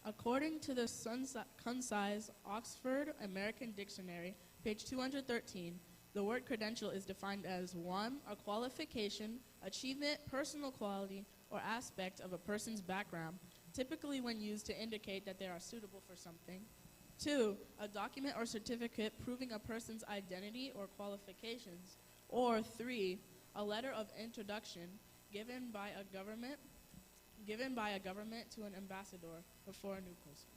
According to the concise Oxford American Dictionary, page 213, the word credential is defined as 1, a qualification, achievement, personal quality, or aspect of a person's background, typically when used to indicate that they are suitable for something. 2, a document or certificate proving a person's identity or qualifications. Or 3, a letter of introduction given by a government to an ambassador before a new person.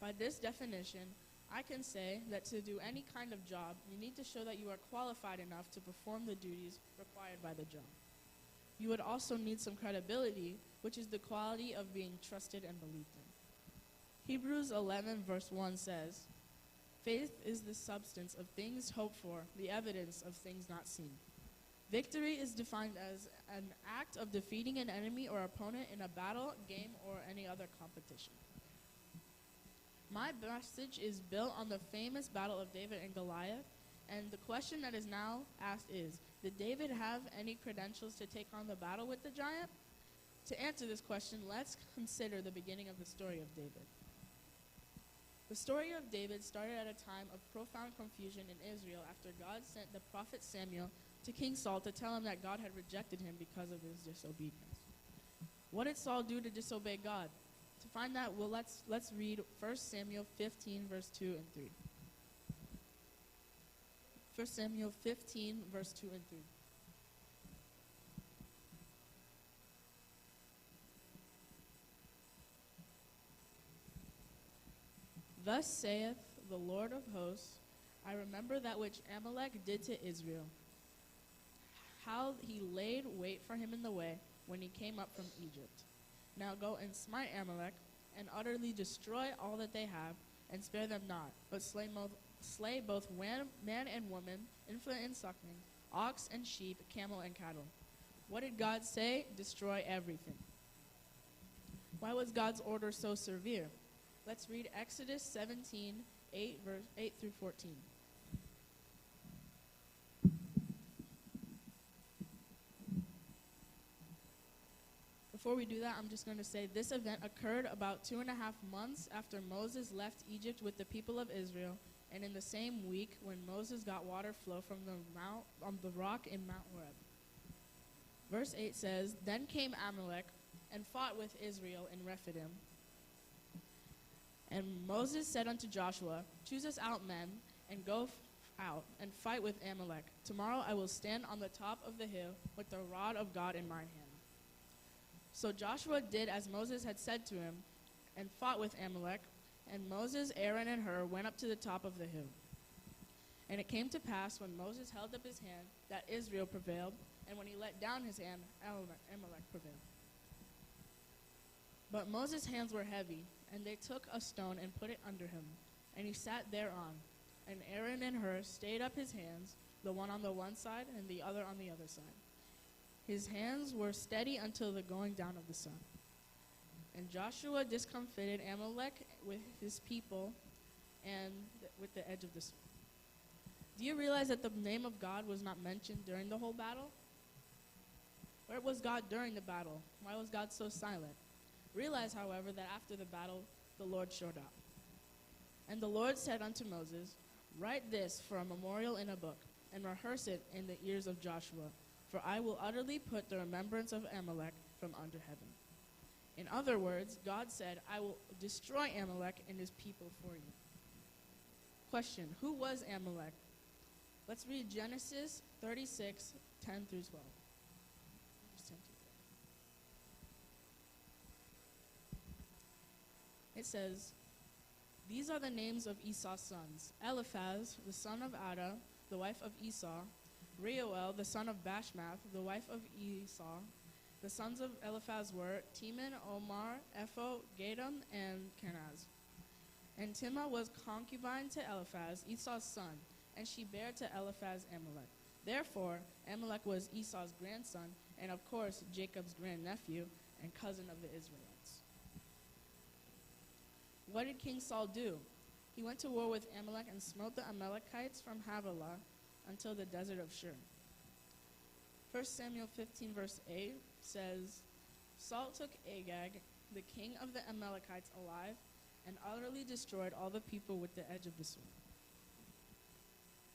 By this definition, I can say that to do any kind of job, you need to show that you are qualified enough to perform the duties required by the job. You would also need some credibility, which is the quality of being trusted and believed in. Hebrews 11 verse 1 says, "Faith is the substance of things hoped for, the evidence of things not seen." Victory is defined as an act of defeating an enemy or opponent in a battle, game, or any other competition. My message is built on the famous battle of David and Goliath, and the question that is now asked is, did David have any credentials to take on the battle with the giant? To answer this question, let's consider the beginning of the story of David. The story of David started at a time of profound confusion in Israel after God sent the prophet Samuel to King Saul to tell him that God had rejected him because of his disobedience. What did Saul do to disobey God? To find that, well, let's read 1 Samuel 15, verse 2 and 3. 1 Samuel 15, verse 2 and 3. Thus saith the Lord of hosts, I remember that which Amalek did to Israel, how he laid wait for him in the way when he came up from Egypt. Now go and smite Amalek, and utterly destroy all that they have, and spare them not, but slay both man and woman, infant and suckling, ox and sheep, camel and cattle. What did God say? Destroy everything. Why was God's order so severe? Let's read Exodus 17, 8 through 14. Before we do that, I'm just going to say this event occurred about 2.5 months after Moses left Egypt with the people of Israel, and in the same week when Moses got water flow from the rock in Mount Horeb. Verse 8 says, Then came Amalek and fought with Israel in Rephidim. And Moses said unto Joshua, Choose us out men, and go out, and fight with Amalek. Tomorrow I will stand on the top of the hill with the rod of God in my hand. So Joshua did as Moses had said to him, and fought with Amalek, and Moses, Aaron, and Hur went up to the top of the hill. And it came to pass, when Moses held up his hand, that Israel prevailed, and when he let down his hand, Amalek prevailed. But Moses' hands were heavy, and they took a stone and put it under him, and he sat thereon. And Aaron and Hur stayed up his hands, the one on the one side and the other on the other side. His hands were steady until the going down of the sun. And Joshua discomfited Amalek with his people and with the edge of the sword. Do you realize that the name of God was not mentioned during the whole battle? Where was God during the battle? Why was God so silent? Realize, however, that after the battle, the Lord showed up. And the Lord said unto Moses, Write this for a memorial in a book, and rehearse it in the ears of Joshua, for I will utterly put the remembrance of Amalek from under heaven. In other words, God said, I will destroy Amalek and his people for you. Question, who was Amalek? Let's read Genesis 36, 10 through 12. It says, These are the names of Esau's sons: Eliphaz, the son of Ada, the wife of Esau; Reuel, the son of Bashmath, the wife of Esau. The sons of Eliphaz were Teman, Omar, Epho, Gatam, and Kenaz. And Timah was concubine to Eliphaz, Esau's son, and she bare to Eliphaz Amalek. Therefore, Amalek was Esau's grandson, and of course, Jacob's grandnephew and cousin of the Israelites. What did King Saul do? He went to war with Amalek and smote the Amalekites from Havilah until the desert of Shur. 1 Samuel 15 verse 8 says, Saul took Agag, the king of the Amalekites, alive, and utterly destroyed all the people with the edge of the sword.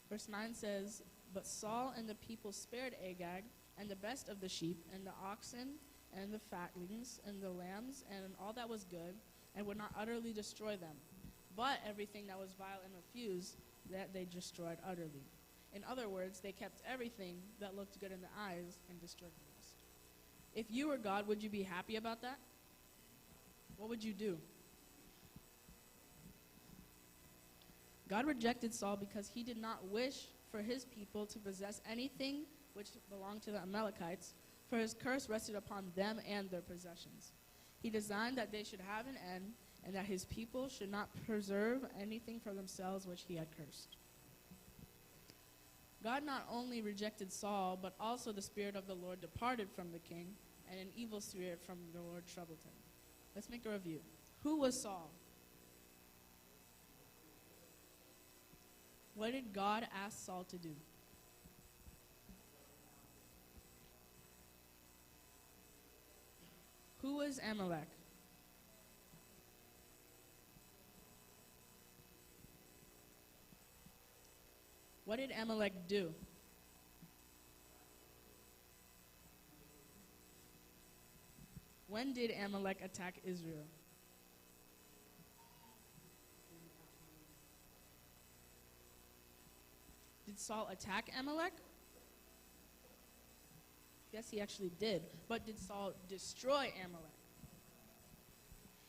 Verse 9 says, But Saul and the people spared Agag, and the best of the sheep, and the oxen, and the fatlings, and the lambs, and all that was good, and would not utterly destroy them. But everything that was vile and refused, that they destroyed utterly. In other words, they kept everything that looked good in the eyes and destroyed the rest. If you were God, would you be happy about that? What would you do? God rejected Saul because he did not wish for his people to possess anything which belonged to the Amalekites, for his curse rested upon them and their possessions. He designed that they should have an end, and that his people should not preserve anything for themselves which he had cursed. God not only rejected Saul, but also the Spirit of the Lord departed from the king, and an evil spirit from the Lord troubled him. Let's make a review. Who was Saul? What did God ask Saul to do? Who was Amalek? What did Amalek do? When did Amalek attack Israel? Did Saul attack Amalek? Yes, he actually did. But did Saul destroy Amalek?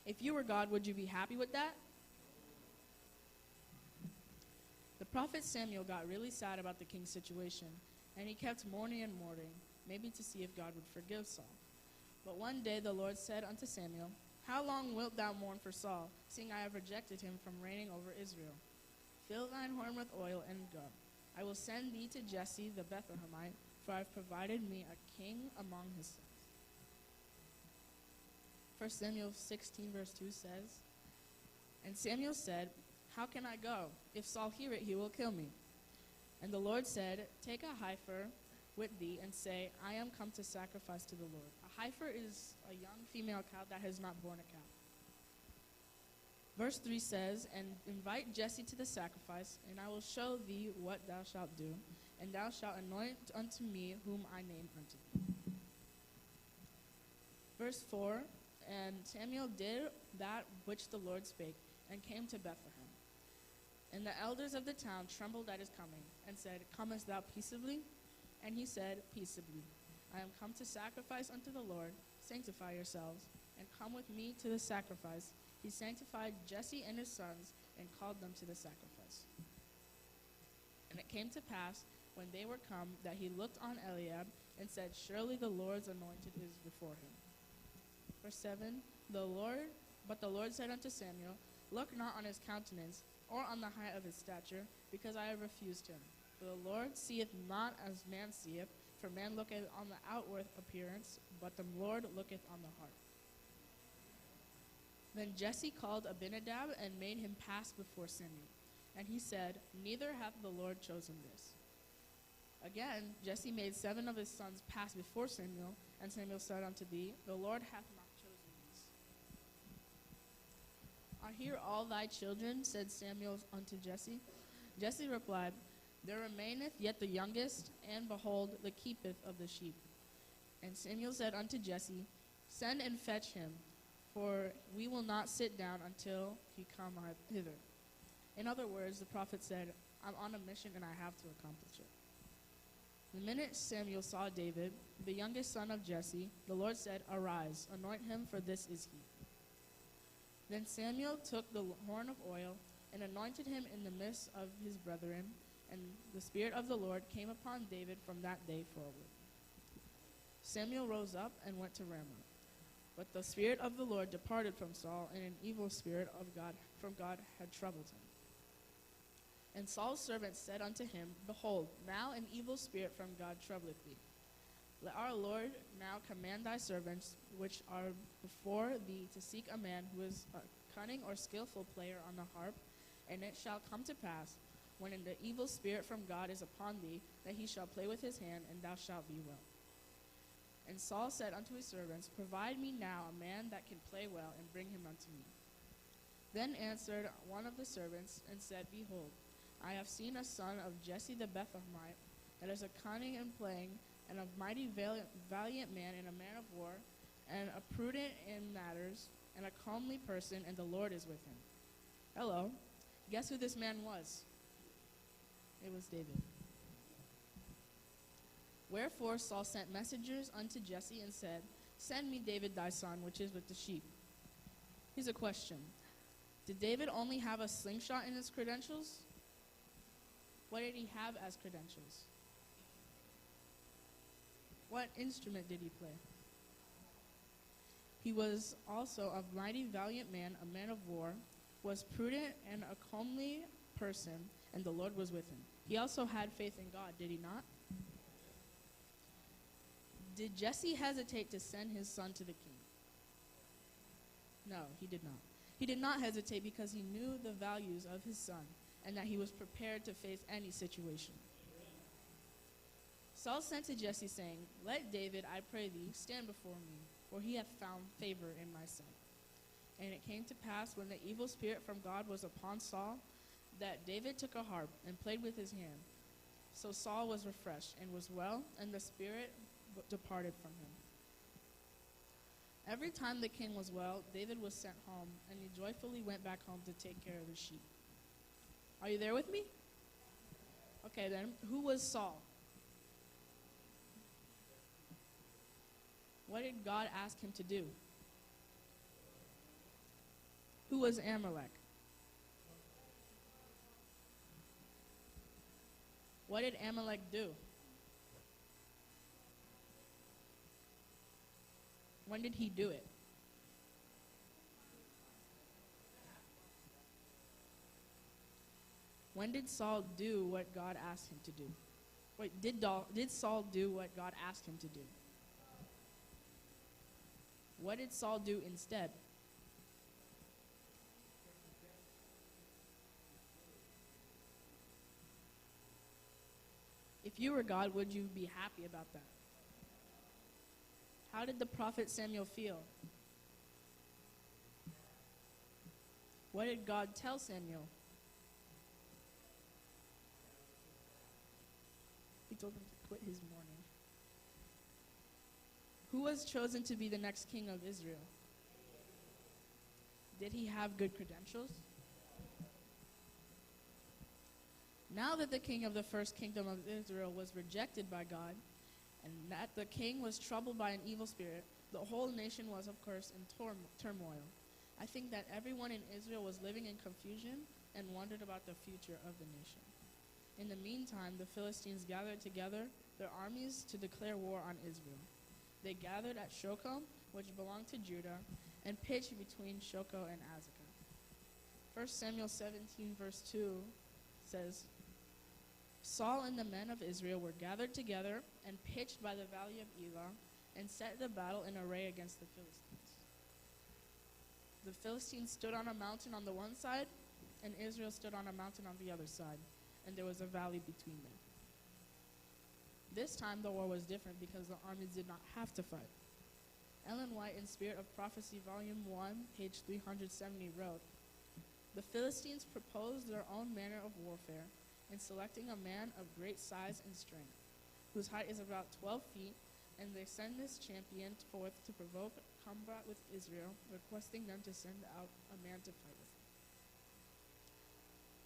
If you were God, would you be happy with that? The prophet Samuel got really sad about the king's situation, and he kept mourning and mourning, maybe to see if God would forgive Saul. But one day the Lord said unto Samuel, How long wilt thou mourn for Saul, seeing I have rejected him from reigning over Israel? Fill thine horn with oil and go. I will send thee to Jesse the Bethlehemite, for I have provided me a king among his sons. 1 Samuel 16 verse 2 says, And Samuel said, How can I go? If Saul hear it, he will kill me. And the Lord said, Take a heifer with thee, and say, I am come to sacrifice to the Lord. A heifer is a young female cow that has not borne a calf. Verse 3 says, And invite Jesse to the sacrifice, and I will show thee what thou shalt do, and thou shalt anoint unto me whom I name unto thee. Verse 4, And Samuel did that which the Lord spake, and came to Bethlehem. And the elders of the town trembled at his coming, and said, Comest thou peaceably? And he said, Peaceably. I am come to sacrifice unto the Lord. Sanctify yourselves, and come with me to the sacrifice. He sanctified Jesse and his sons, and called them to the sacrifice. And it came to pass, when they were come, that he looked on Eliab, and said, Surely the Lord's anointed is before him. Verse 7, But the Lord said unto Samuel, Look not on his countenance, or on the height of his stature, because I have refused him. For the Lord seeth not as man seeth, for man looketh on the outward appearance, but the Lord looketh on the heart. Then Jesse called Abinadab, and made him pass before Samuel. And he said, Neither hath the Lord chosen this. Again, Jesse made 7 of his sons pass before Samuel, and Samuel said unto thee, The Lord hath not chosen these. Are here all thy children? Said Samuel unto Jesse. Jesse replied, There remaineth yet the youngest, and behold, the keepeth of the sheep. And Samuel said unto Jesse, Send and fetch him, for we will not sit down until he come hither. In other words, the prophet said, I'm on a mission and I have to accomplish it. The minute Samuel saw David, the youngest son of Jesse, the Lord said, Arise, anoint him, for this is he. Then Samuel took the horn of oil and anointed him in the midst of his brethren, and the Spirit of the Lord came upon David from that day forward. Samuel rose up and went to Ramah. But the Spirit of the Lord departed from Saul, and an evil spirit from God had troubled him. And Saul's servants said unto him, Behold, now an evil spirit from God troubleth thee. Let our Lord now command thy servants, which are before thee, to seek a man who is a cunning or skillful player on the harp, and it shall come to pass, when the evil spirit from God is upon thee, that he shall play with his hand, and thou shalt be well. And Saul said unto his servants, Provide me now a man that can play well, and bring him unto me. Then answered one of the servants, and said, Behold, I have seen a son of Jesse the Bethlehemite, that is a cunning in playing, and a mighty valiant man, and a man of war, and a prudent in matters, and a comely person, and the Lord is with him. Hello. Guess who this man was? It was David. Wherefore Saul sent messengers unto Jesse and said, Send me David thy son, which is with the sheep. Here's a question. Did David only have a slingshot in his credentials? What did he have as credentials? What instrument did he play? He was also a mighty valiant man, a man of war, was prudent and a comely person, and the Lord was with him. He also had faith in God, did he not? Did Jesse hesitate to send his son to the king? No, he did not. He did not hesitate because he knew the values of his son and that he was prepared to face any situation. Saul sent to Jesse, saying, Let David, I pray thee, stand before me, for he hath found favor in my sight. And it came to pass, when the evil spirit from God was upon Saul, that David took a harp and played with his hand. So Saul was refreshed and was well, and the spirit departed from him. Every time the king was well, David was sent home, and he joyfully went back home to take care of his sheep. Are you there with me? Okay then, who was Saul? What did God ask him to do? Who was Amalek? What did Amalek do? When did he do it? When did Saul do what God asked him to do? Wait, did Saul do what God asked him to do? What did Saul do instead? If you were God, would you be happy about that? How did the prophet Samuel feel? What did God tell Samuel? He told him to quit his mourning. Who was chosen to be the next king of Israel? Did he have good credentials? Now that the king of the first kingdom of Israel was rejected by God, and that the king was troubled by an evil spirit, the whole nation was, of course, in turmoil. I think that everyone in Israel was living in confusion and wondered about the future of the nation. In the meantime, the Philistines gathered together their armies to declare war on Israel. They gathered at Shochoh, which belonged to Judah, and pitched between Shochoh and Azekah. 1 Samuel 17, verse 2 says, Saul and the men of Israel were gathered together and pitched by the valley of Elah and set the battle in array against the Philistines. The Philistines stood on a mountain on the one side, and Israel stood on a mountain on the other side, and there was a valley between them. This time the war was different because the armies did not have to fight. Ellen White, in Spirit of Prophecy, Volume 1, page 370, wrote, The Philistines proposed their own manner of warfare in selecting a man of great size and strength, whose height is about 12 feet, and they send this champion forth to provoke combat with Israel, requesting them to send out a man to fight with him.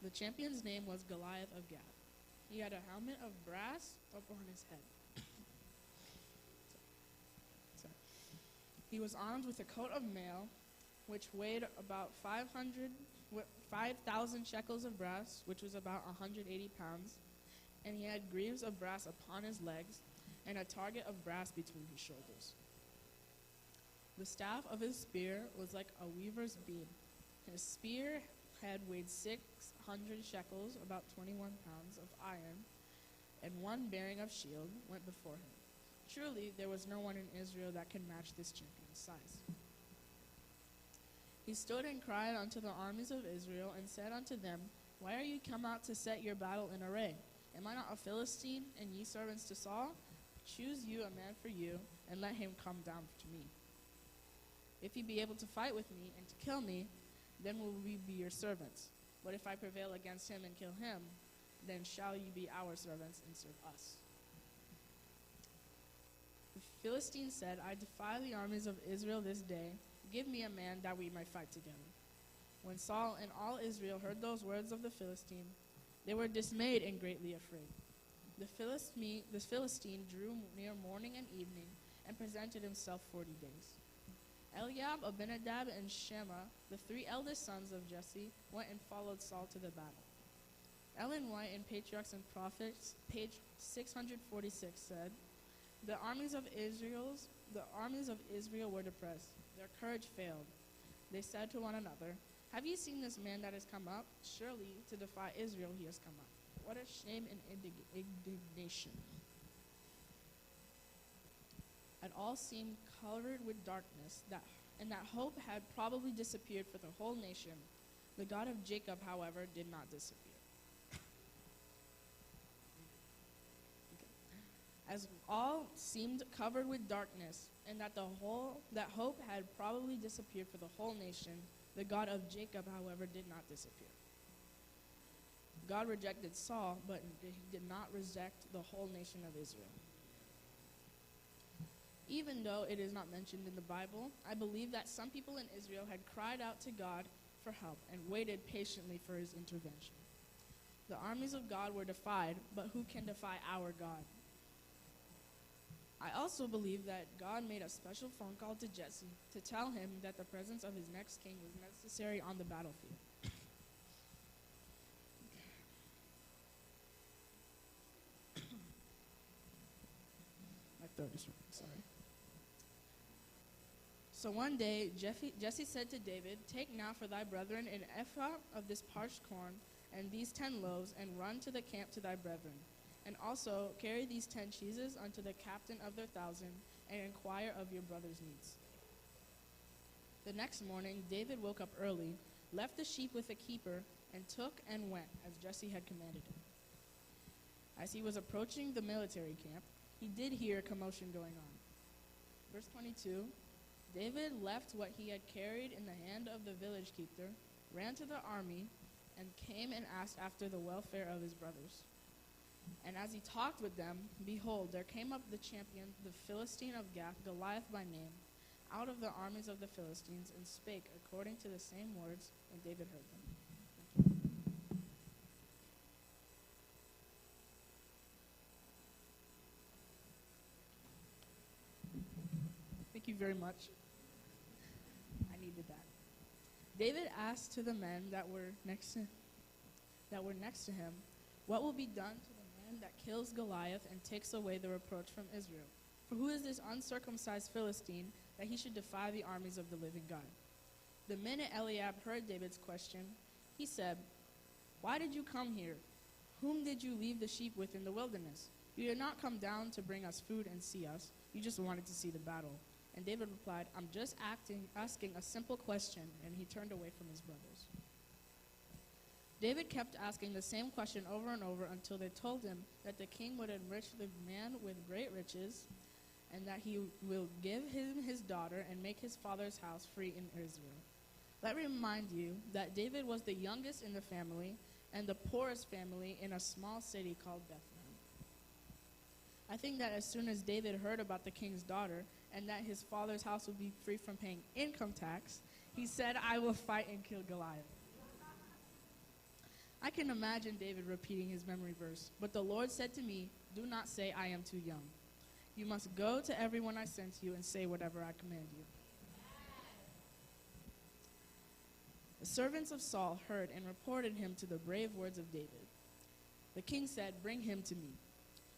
The champion's name was Goliath of Gath. He had a helmet of brass upon his head. He was armed with a coat of mail, which weighed about 5,000 shekels of brass, which was about 180 pounds, and he had greaves of brass upon his legs, and a target of brass between his shoulders. The staff of his spear was like a weaver's beam. His spear head weighed 600 shekels, about 21 pounds of iron, and one bearing of shield went before him. Truly, there was no one in Israel that could match this champion's size. He stood and cried unto the armies of Israel, and said unto them, Why are you come out to set your battle in array? Am I not a Philistine, and ye servants to Saul? Choose you a man for you, and let him come down to me. If he be able to fight with me and to kill me, then will we be your servants. But if I prevail against him and kill him, then shall you be our servants and serve us." The Philistine said, "I defy the armies of Israel this day. Give me a man that we might fight together." When Saul and all Israel heard those words of the Philistine, they were dismayed and greatly afraid. The Philistine drew near morning and evening and presented himself 40 days. Eliab, Abinadab, and Shema, the 3 eldest sons of Jesse, went and followed Saul to the battle. Ellen White in Patriarchs and Prophets, page 646, said, The armies of Israel were depressed. Their courage failed. They said to one another, "Have you seen this man that has come up? Surely to defy Israel he has come up. What a shame and indignation." It all seemed covered with darkness, and that hope had probably disappeared for the whole nation. The God of Jacob, however, did not disappear. As all seemed covered with darkness, and that hope had probably disappeared for the whole nation, the God of Jacob, however, did not disappear. God rejected Saul, but he did not reject the whole nation of Israel. Even though it is not mentioned in the Bible, I believe that some people in Israel had cried out to God for help and waited patiently for his intervention. The armies of God were defied, but who can defy our God? I also believe that God made a special phone call to Jesse to tell him that the presence of his next king was necessary on the battlefield. My throat is ringing, sorry. So one day, Jesse said to David, "Take now for thy brethren an ephah of this parched corn and these 10 loaves, and run to the camp to thy brethren. And also carry these 10 cheeses unto the captain of their 1,000, and inquire of your brother's needs." The next morning, David woke up early, left the sheep with a keeper, and took and went, as Jesse had commanded him. As he was approaching the military camp, he did hear a commotion going on. Verse 22, David left what he had carried in the hand of the village keeper, ran to the army, and came and asked after the welfare of his brothers. And as he talked with them, behold, there came up the champion, the Philistine of Gath, Goliath by name, out of the armies of the Philistines, and spake according to the same words, and David heard them. Thank you very much. I needed that. David asked to the men that were next to him, "What will be done to the man that kills Goliath and takes away the reproach from Israel? For who is this uncircumcised Philistine that he should defy the armies of the living God?" The minute Eliab heard David's question, he said, "Why did you come here? Whom did you leave the sheep with in the wilderness? You did not come down to bring us food and see us. You just wanted to see the battle." And David replied, "I'm just asking a simple question," and he turned away from his brothers. David kept asking the same question over and over until they told him that the king would enrich the man with great riches, and that he will give him his daughter and make his father's house free in Israel. Let me remind you that David was the youngest in the family and the poorest family in a small city called Bethlehem. I think that as soon as David heard about the king's daughter and that his father's house would be free from paying income tax, he said, "I will fight and kill Goliath." I can imagine David repeating his memory verse, "But the Lord said to me, do not say I am too young. You must go to everyone I sent you and say whatever I command you." The servants of Saul heard and reported him to the brave words of David. The king said, "Bring him to me."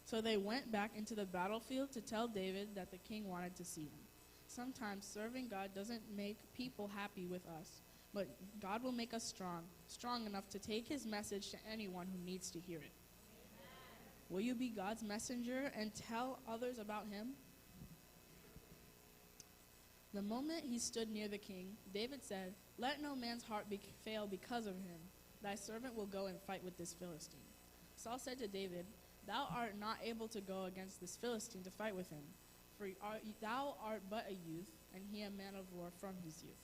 So they went back into the battlefield to tell David that the king wanted to see him. Sometimes serving God doesn't make people happy with us, but God will make us strong enough to take his message to anyone who needs to hear it. Amen. Will you be God's messenger and tell others about him? The moment he stood near the king, David said, "Let no man's heart fail because of him. Thy servant will go and fight with this Philistine." Saul said to David, "Thou art not able to go against this Philistine to fight with him, For thou art but a youth, and he a man of war from his youth.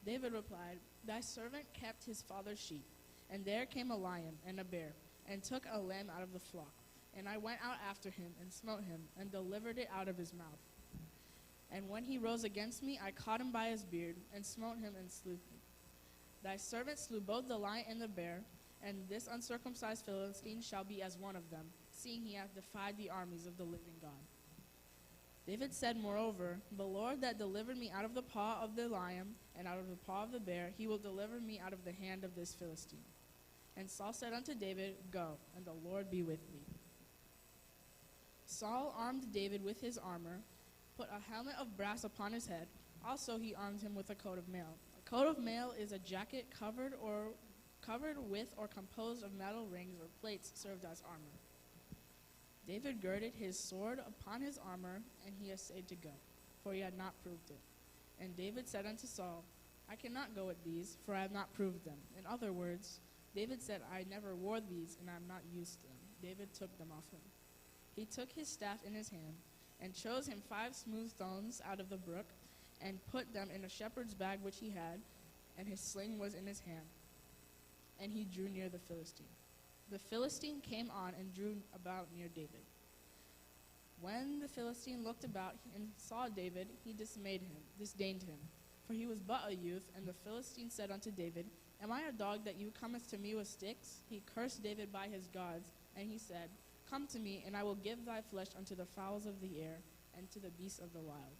David replied, Thy servant kept his father's sheep, and there came a lion and a bear, and took a lamb out of the flock. And I went out after him, and smote him, and delivered it out of his mouth. And when he rose against me, I caught him by his beard, and smote him, and slew him. Thy servant slew both the lion and the bear, and this uncircumcised Philistine shall be as one of them, seeing he hath defied the armies of the living God. David said, moreover, The Lord that delivered me out of the paw of the lion, and out of the paw of the bear, he will deliver me out of the hand of this Philistine. And Saul said unto David, Go, and the Lord be with thee. Saul armed David with his armor, put a helmet of brass upon his head. Also he armed him with a coat of mail. A coat of mail is a jacket covered with or composed of metal rings or plates served as armor. David girded his sword upon his armor, and he essayed to go, for he had not proved it. And David said unto Saul, I cannot go with these, for I have not proved them. In other words, David said, I never wore these, and I am not used to them. David took them off him. He took his staff in his hand, and chose him 5 smooth stones out of the brook, and put them in a shepherd's bag which he had, and his sling was in his hand. And he drew near the Philistine. The Philistine came on and drew about near David. When the Philistine looked about and saw David, he disdained him, for he was but a youth. And the Philistine said unto David, Am I a dog that you comest to me with sticks? He cursed David by his gods, and he said, Come to me, and I will give thy flesh unto the fowls of the air, and to the beasts of the wild.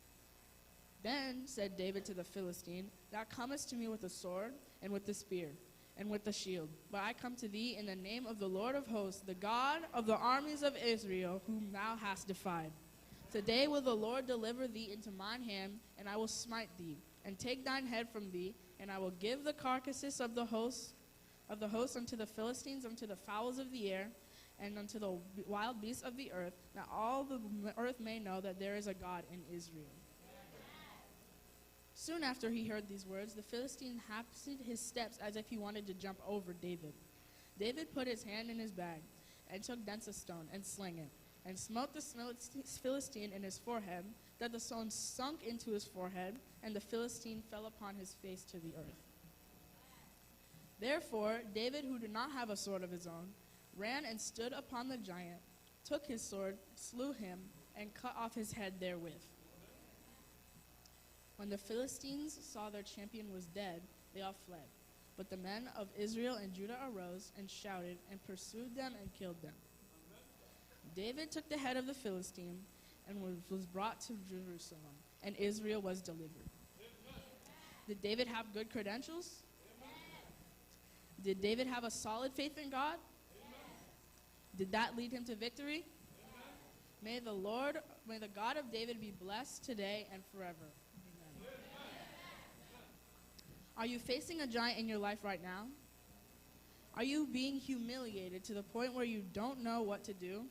Then said David to the Philistine, Thou comest to me with the sword, and with the spear, and with the shield. But I come to thee in the name of the Lord of hosts, the God of the armies of Israel, whom thou hast defied. Today will the Lord deliver thee into mine hand, and I will smite thee, and take thine head from thee, and I will give the carcasses of the hosts unto the Philistines, unto the fowls of the air, and unto the wild beasts of the earth, that all the earth may know that there is a God in Israel. Soon after he heard these words, the Philistine hastened his steps as if he wanted to jump over David. David put his hand in his bag, and took thence a stone, and slang it, and smote the Philistine in his forehead, that the stone sunk into his forehead, and the Philistine fell upon his face to the earth. Therefore David, who did not have a sword of his own, ran and stood upon the giant, took his sword, slew him, and cut off his head therewith. When the Philistines saw their champion was dead, they all fled. But the men of Israel and Judah arose and shouted and pursued them and killed them. David took the head of the Philistine and was brought to Jerusalem, and Israel was delivered. Did David have good credentials? Did David have a solid faith in God? Did that lead him to victory? May the God of David be blessed today and forever. Amen. Are you facing a giant in your life right now? Are you being humiliated to the point where you don't know what to do?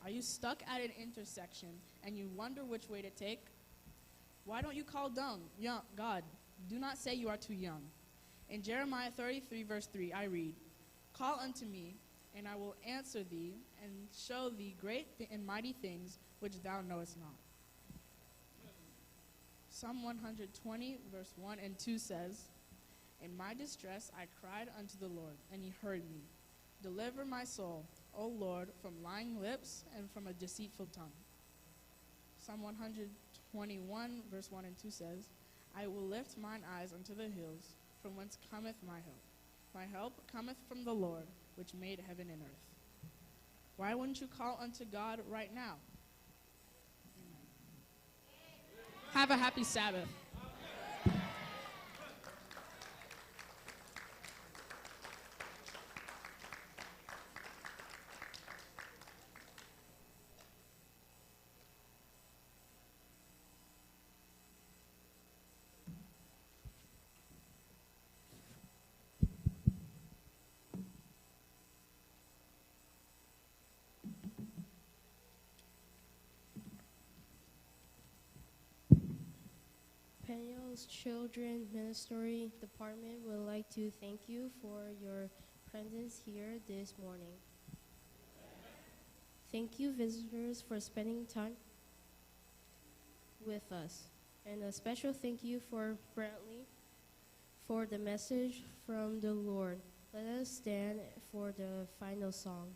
Are you stuck at an intersection and you wonder which way to take? Why don't you call God? Do not say you are too young. In Jeremiah 33, verse 3, I read, Call unto me, and I will answer thee, and show thee great and mighty things which thou knowest not. Psalm 120, verse 1 and 2 says, In my distress I cried unto the Lord, and he heard me. Deliver my soul, O Lord, from lying lips and from a deceitful tongue. Psalm 121, verse 1 and 2 says, I will lift mine eyes unto the hills, from whence cometh my help. My help cometh from the Lord, which made heaven and earth. Why wouldn't you call unto God right now? Amen. Have a happy Sabbath. Peniel's Children Ministry Department would like to thank you for your presence here this morning. Thank you, visitors, for spending time with us. And a special thank you for Brantley for the message from the Lord. Let us stand for the final song.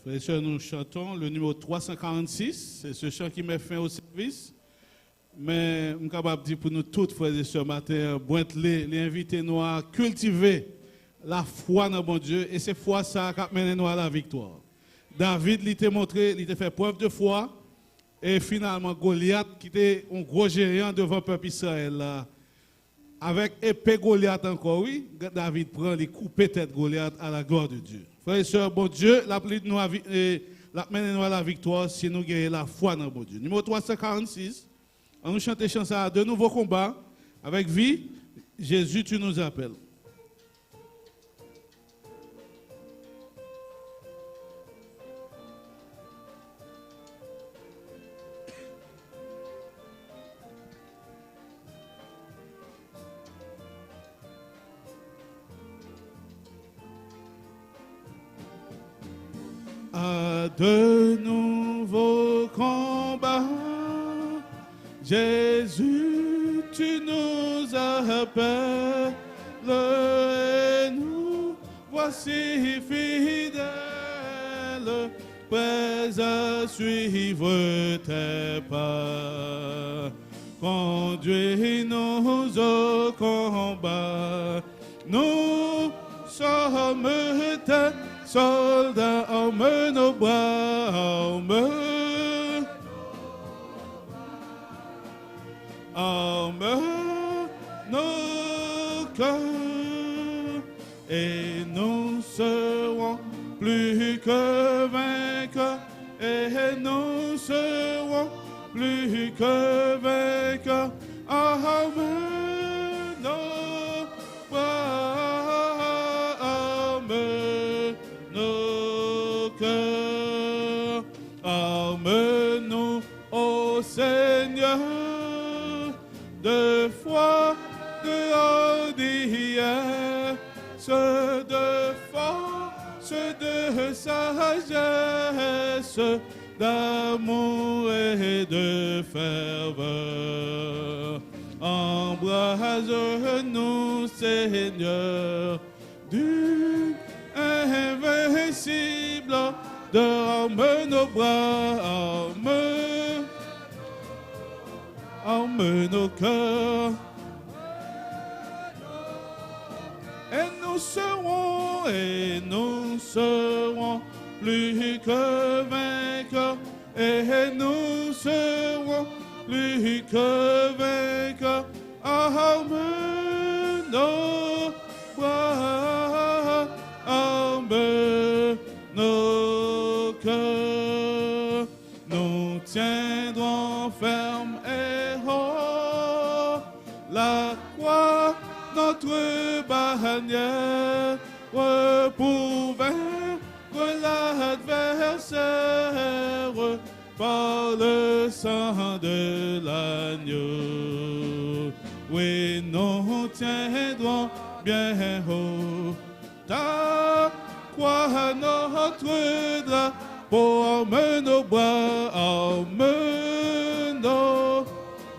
Frères et sœurs, nous chantons le numéro 346. C'est ce chant qui met fin au service. Mais je suis capable de dire pour nous toutes, frères et sœurs, matin, les invités nous à cultiver la foi dans bon Dieu. Et c'est foi ça qui mène nous à la victoire. David, il t'a montré, il t'a fait preuve de foi. Et finalement, Goliath, qui était un gros géant devant le peuple Israël, là, avec épée Goliath encore, oui, David prend les couper tête Goliath à la gloire de Dieu. Frères et sœurs, bon Dieu, la mène nous à la victoire si nous gagnons la foi dans bon Dieu. Numéro 346, on nous chante chanson à de nouveaux combats avec vie. Jésus, tu nous appelles. À de nouveaux combats, Jésus, tu nous appelles et nous voici fidèles, prêts à suivre tes pas. Conduis-nous au combat, nous sommes tes soldats, arme nos bras, arme nos cœurs, et nous serons plus que vainqueurs, et nous serons plus que vainqueurs, arme nos bras, arme nos cœurs, arme-nous, ô Seigneur, de foi, de audience, de force, de sagesse, d'amour et de ferveur. Embrase-nous, Seigneur, d'une invincible arme nos bras, arme nos cœurs, et nous serons plus que vainqueurs, et nous serons plus que vainqueurs, arme nos bras, arme nos cœurs, nous tiendrons ferme et haut la croix, notre bannière, pour vaincre l'adversaire par le sang de l'agneau. Oui, nous tiendrons bien haut ta croix, notre drapeau, arme nos bras, arme nos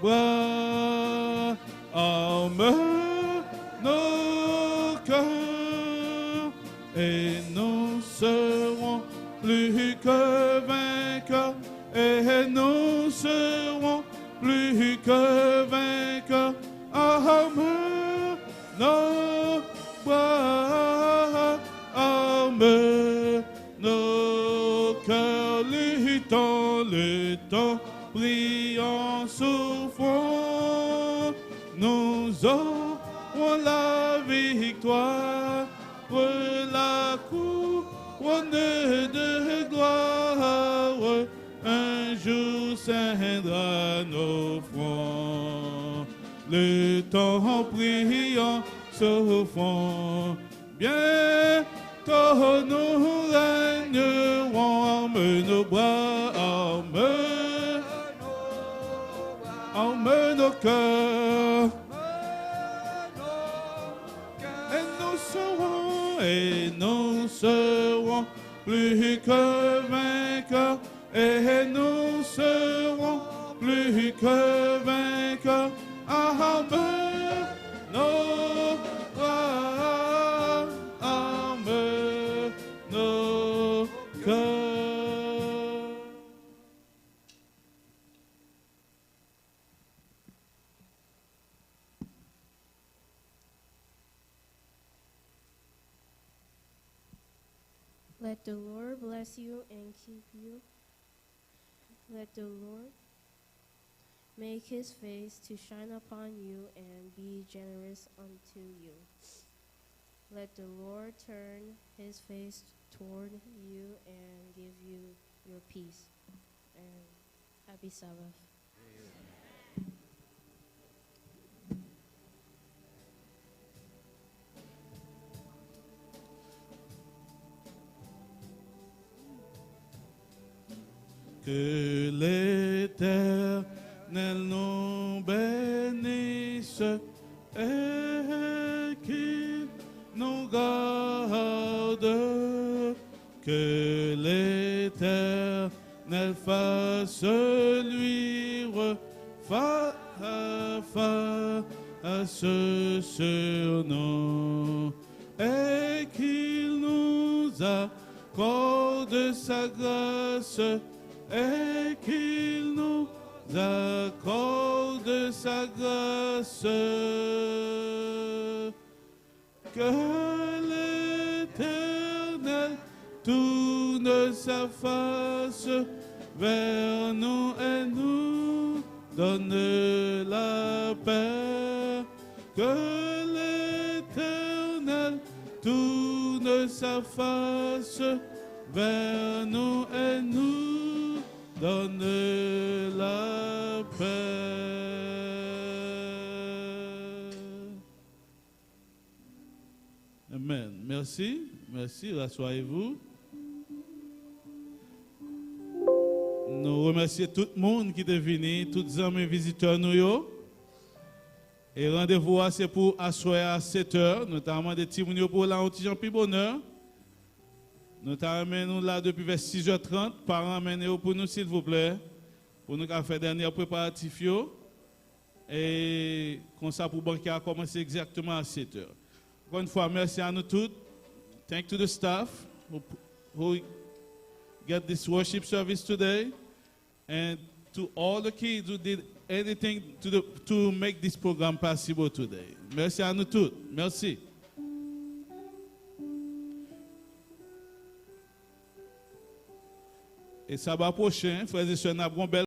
bras, arme nos cœurs, et nous serons plus que vainqueurs, et nous serons plus que vainqueurs, arme nos bras, arme nos cœurs, luttons, prions, souffrons, nous aurons la victoire, la couronne de gloire, un jour ceindra nos fronts. Luttons, prions, souffrons, bientôt nous régnerons, arme nos bras, arme nos cœurs, et nous serons plus que vainqueurs, et nous serons plus que vainqueurs. Arme nos bras, arme nos cœurs. Let the Lord bless you and keep you. Let the Lord make his face to shine upon you and be generous unto you. Let the Lord turn his face toward you and give you your peace. And happy Sabbath. Que l'Éternel nous bénisse et qu'il nous garde. Que l'Éternel fasse luire face sur nous et qu'il nous accorde sa grâce. Et qu'il nous accorde sa grâce, que l'Éternel tourne sa face vers nous et nous donne la paix, que l'Éternel tourne sa face vers nous et nous donne la paix. Amen. Merci. Merci. Rassoyez-vous. Nous remercions tout le monde qui est venu, tous les amis visiteurs nous. Et rendez-vous c'est pour asseoir à 7 heures, notamment des petits mounions pour la petit plus bonheur. Nous t'amenons là depuis vers 6h30. Parents, amenez-vous pour nous, s'il vous plaît, pour nous faire dernier préparatif. Et comme ça, pour le banquet a commencé exactement à 7h. Encore une fois, merci à nous tous. Thank to the staff who get this worship service today. And to all the kids who did anything to make this program possible today. Merci à nous tous. Merci. Et sabbat prochain, frères et sœurs, nous avons